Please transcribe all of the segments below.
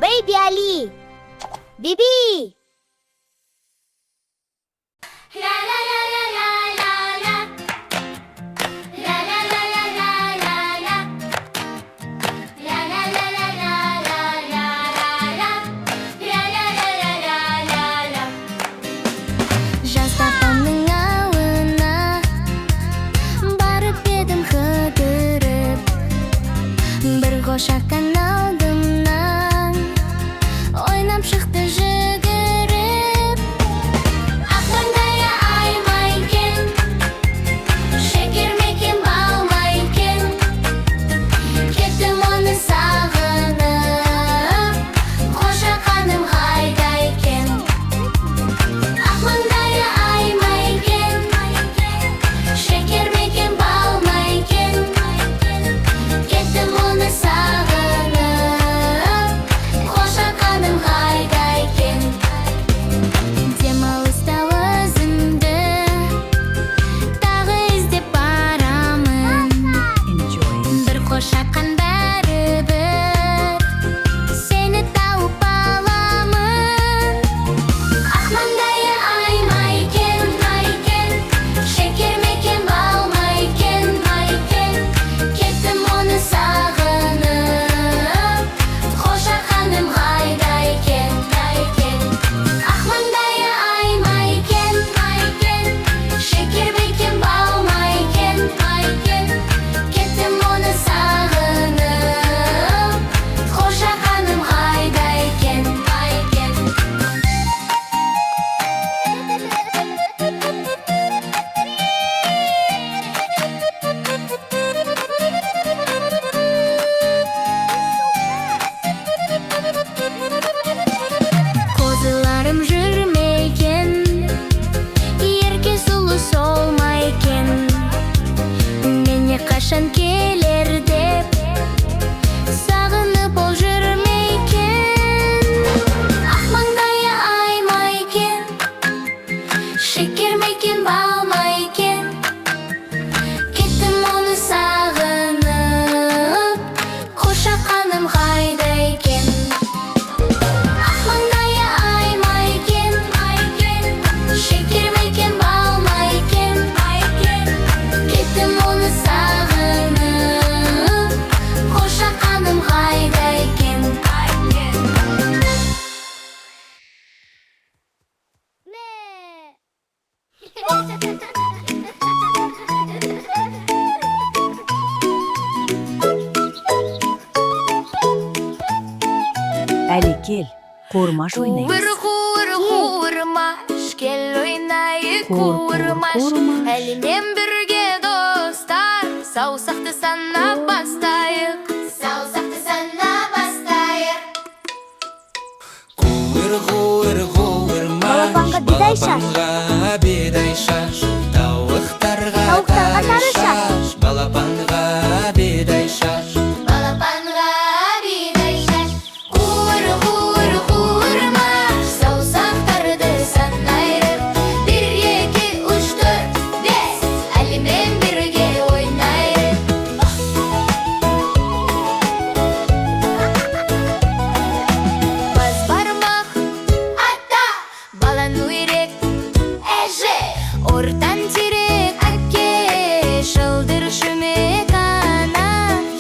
Baby Ali. Bibi. Koşarken aldımdan oynam çıktı jügürüp aklımdaya aymayken şeker mekin balmayken kettim onu sağınıp koşarkanım haydayken aklımdaya aymayken şeker mekin balmayken kettim onu Kaşan gelir dep sağınıp ol жүрмейкен Ақмаңдайы аймайкен шекер мекен балмайкен кеттім оны сағынып қошақаным қайда екен Ақмаңдайы аймайкен шекер мекен балмайкен кеттім оны Әлі кел, қуырмаш ойнайық. Қуырмаш, кел ойнайық қуырмаш. Әлімен бірге достар, саусақты санап бастайық. Балапанға бидай шаш. бидай шаш. Тауықтарға тары шаш. Балапанға бидай шаш. Қуырмаш, саусақтарды санайық. 1, 2, 3, 4, 5. Әлімен бірге ойнайық. Бас бармақ ата, баланы үйрек әже, ортан терек әке, шылдыр шүмек ана,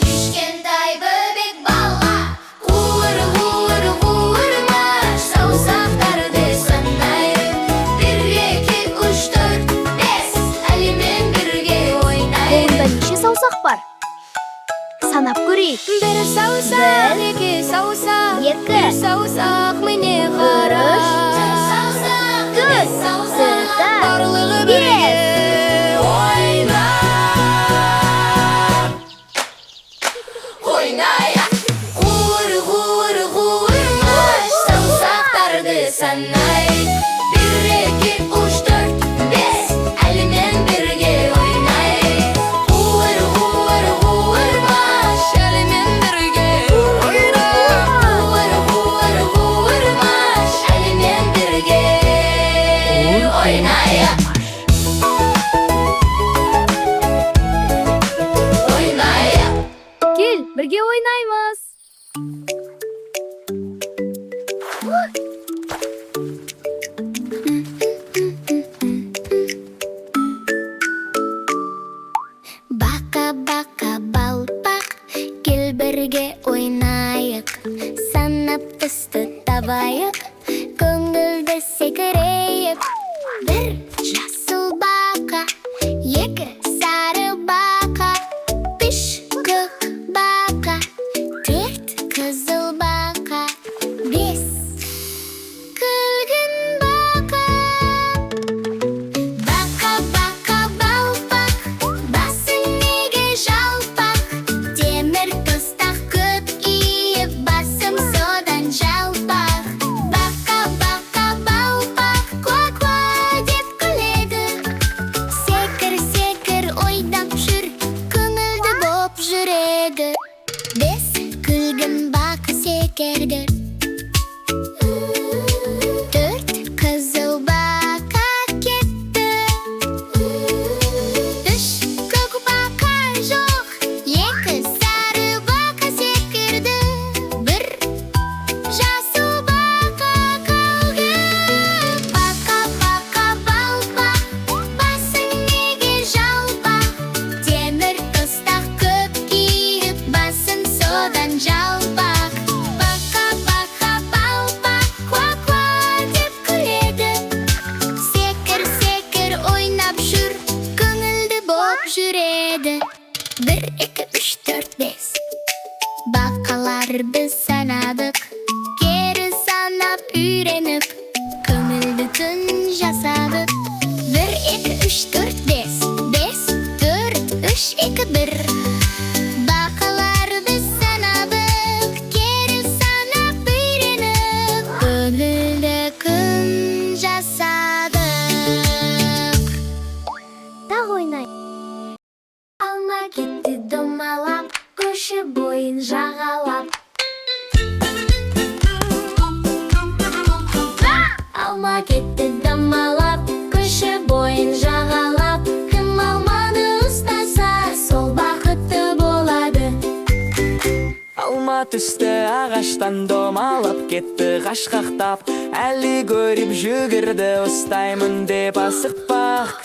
кішкентай бөбек бала. Қуырмаш, саусақтарды санайық. 1, 2, 3, 4, 5. Әлімен бірге ойнайық. Қолында неше саусақ бар? Санап көрейік. Бір саусақ, екі саусақ, Екі. бір саусақ міне қара. Төрт. Барлығы Бес. бірге ойнайық. Қуырмаш, саусақтарды санайық. 1, 2, 3, 4, 5. Әлімен бірге ойнайық. Қуырмаш, әлімен бірге ойнайық. Қуырмаш, әлімен бірге ойнайық. Кел, бірге ойнаймыз. ойнабайық, көңілді секірейік. Бір жасыл бақа, екі сары бақа, үш көк бақа, төрт қызыл бақа, бес күлгін бақа. Бақа, бақа, балпақ, басың неге жалпақ? Темір тостақ көп киіп, басым содан жалпақ. Бақа, бақа, балпақ, ква-ква деп күледі. Секір, секір ойнап жүр, көңілді боп жүреді. Бес күлгін бақа секірді. Төрт қызыл бақа кетті. Үш көк бақа жоқ, екі сары бақа секірді. Бір жасыл бақа қалды. Бақа, бақа, балпақ, басың неге жалпақ? Темір тостақ көп киіп, басым содан жалпақ. Бақа, бақа, балпақ, ква-ква деп күледі. Секір, секір ойнап жүр, көңілді боп жүреді. Бір, екі, үш, төрт, бес. Бақалар біз санадық, кері санап үйреніп, көңілді түн жасадық. Бір, екі, үш, төрт, бес. Бес, төрт, үш, екі, бір. Бақалар біз санадық, кері санап үйреніп, көңілді күн жасадық. Тағы ойнай. Алма кетті домалап, көші бойын жағалап. Алма кетті домалап, көші бойын жағалап. Кім алманы ұстаса, сол бақытты болады. Алма түсті ағаштан домалап кетті қашқақтап, әлі көріп жүгірді, ұстаймын деп асықпақ.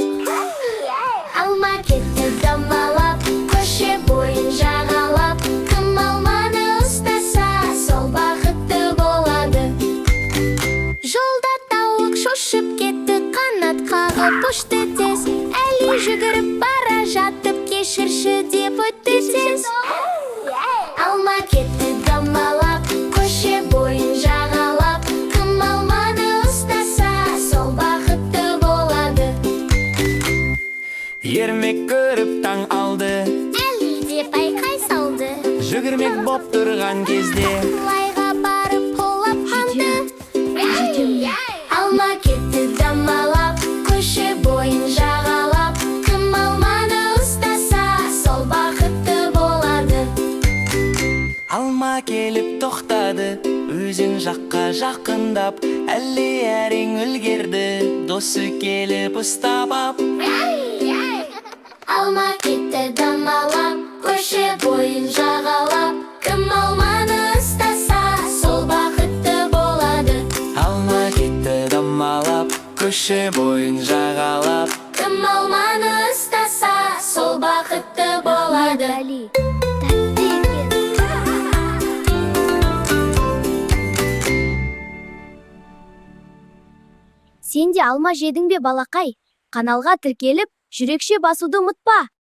Алма кетті домалап, көше бойын жағалап. Кім алманы ұстаса, сол бақытты болады. Жолда тауық шошып кетті, қанат қағып ұшты тез. Әлі жүгіріп бара жатып, кешірші деп өтті тез. Алма кетті домалап, көше бойын жағалап. Кім алманы ұстаса, сол бақытты болады. Ермек көріп таң алды, Әлі деп айқай салды. жүгірмек боп тұрған кезде. Лайға барып қолап қанды. Алма кетті домалап, көше бойын жағалап. Кім алманы ұстаса, сол бақытты болады. Алма келіп тоқтады, өзен жаққа жақындап, әлі әрең үлгерді, досы келіп ұстап ап. Алма кетті домалап, көше бойын жағалап. Кім алманы ұстаса, сол бақытты болады. Алма кетті домалап, көше бойын жағалап. Кім алманы ұстаса, сол бақытты болады. Сен де алма жедің бе балақай? Каналға тіркеліп, жүрекше басуды ұмытпа.